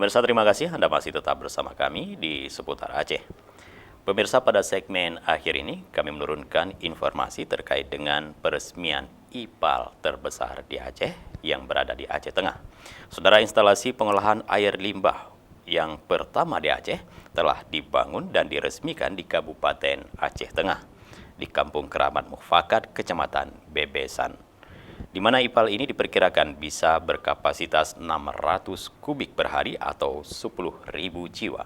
Pemirsa, terima kasih Anda masih tetap bersama kami di Seputar Aceh. Pemirsa, pada segmen akhir ini kami menurunkan informasi terkait dengan peresmian IPAL terbesar di Aceh yang berada di Aceh Tengah. Saudara, instalasi pengolahan air limbah yang pertama di Aceh telah dibangun dan diresmikan di Kabupaten Aceh Tengah, di Kampung Keramat Mufakat, Kecamatan Bebesan, di mana IPAL ini diperkirakan bisa berkapasitas 600 kubik per hari atau 10.000 jiwa.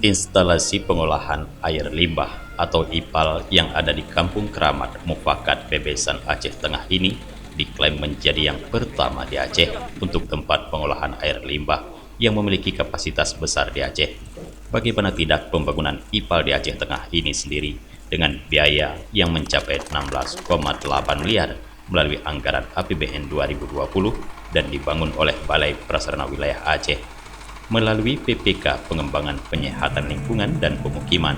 Instalasi pengolahan air limbah atau IPAL yang ada di Kampung Keramat Mufakat Bebesan Aceh Tengah ini diklaim menjadi yang pertama di Aceh untuk tempat pengolahan air limbah yang memiliki kapasitas besar di Aceh. Bagaimana tidak, pembangunan IPAL di Aceh Tengah ini sendiri dengan biaya yang mencapai 16,8 miliar melalui anggaran APBN 2020 dan dibangun oleh Balai Prasarana Wilayah Aceh melalui PPK Pengembangan Penyehatan Lingkungan dan Pemukiman.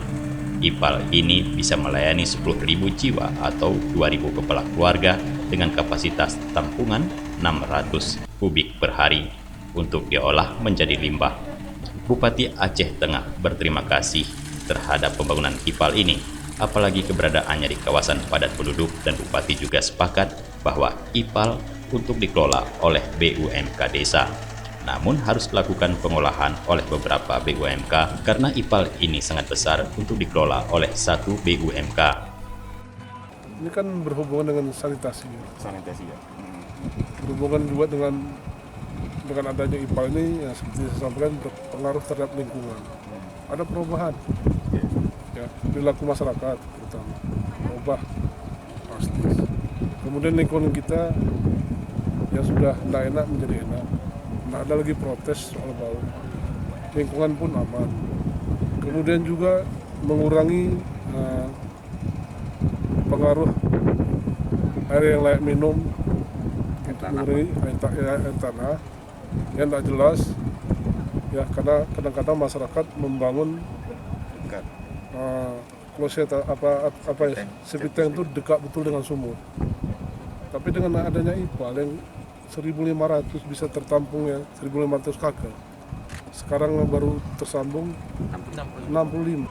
IPAL ini bisa melayani 10.000 jiwa atau 2.000 kepala keluarga dengan kapasitas tampungan 600 kubik per hari untuk diolah menjadi limbah. Bupati Aceh Tengah berterima kasih terhadap pembangunan IPAL ini, apalagi keberadaannya di kawasan padat penduduk, dan Bupati juga sepakat bahwa IPAL untuk dikelola oleh BUMK desa. Namun harus dilakukan pengolahan oleh beberapa BUMK karena IPAL ini sangat besar untuk dikelola oleh satu BUMK. Ini kan berhubungan dengan sanitasi. Sanitasi ya. Berhubungan juga dengan adanya IPAL ini, ya, seperti saya sampaikan, berpengaruh terhadap lingkungan. Ada perubahan, ya, perilaku masyarakat terutama berubah pasti. Kemudian lingkungan kita yang sudah tidak enak menjadi enak. Tidak ada lagi protes soal bau. Lingkungan pun aman. Kemudian juga mengurangi pengaruh air yang layak minum, mengurangi air tanah yang tidak jelas, ya, karena kadang-kadang masyarakat membangun septic tank itu dekat betul dengan sumur. Tapi dengan adanya IPAL yang 1.500 bisa tertampung, ya, 1.500 kakak. Sekarang baru tersambung 65.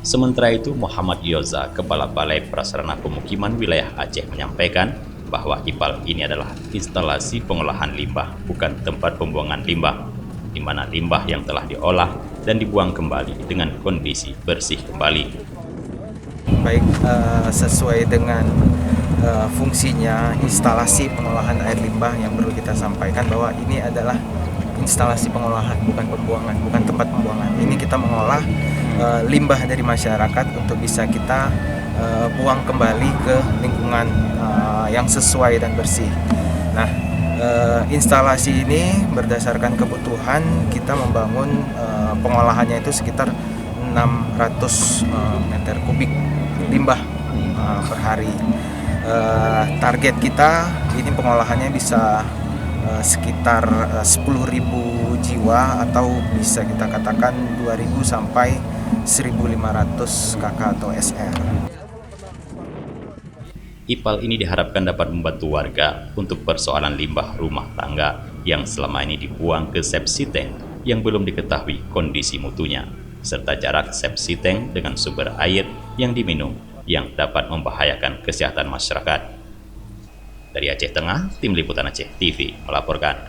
Sementara itu, Muhammad Yoza, Kepala Balai Prasarana Pemukiman Wilayah Aceh, menyampaikan bahwa IPAL ini adalah instalasi pengolahan limbah, bukan tempat pembuangan limbah, di mana limbah yang telah diolah dan dibuang kembali dengan kondisi bersih kembali. Baik, sesuai dengan fungsinya instalasi pengolahan air limbah yang perlu kita sampaikan bahwa ini adalah instalasi pengolahan, bukan pembuangan, bukan tempat pembuangan. Ini kita mengolah limbah dari masyarakat untuk bisa kita buang kembali ke lingkungan yang sesuai dan bersih. Nah, instalasi ini berdasarkan kebutuhan kita membangun pengolahannya itu sekitar 600 meter kubik limbah per hari. Target kita ini pengolahannya bisa sekitar 10.000 jiwa atau bisa kita katakan 2.000 sampai 1.500 KK atau SR. IPAL ini diharapkan dapat membantu warga untuk persoalan limbah rumah tangga yang selama ini dibuang ke septic tank yang belum diketahui kondisi mutunya, serta jarak septic tank dengan sumber air yang diminum yang dapat membahayakan kesehatan masyarakat. Dari Aceh Tengah, Tim Liputan Aceh TV melaporkan.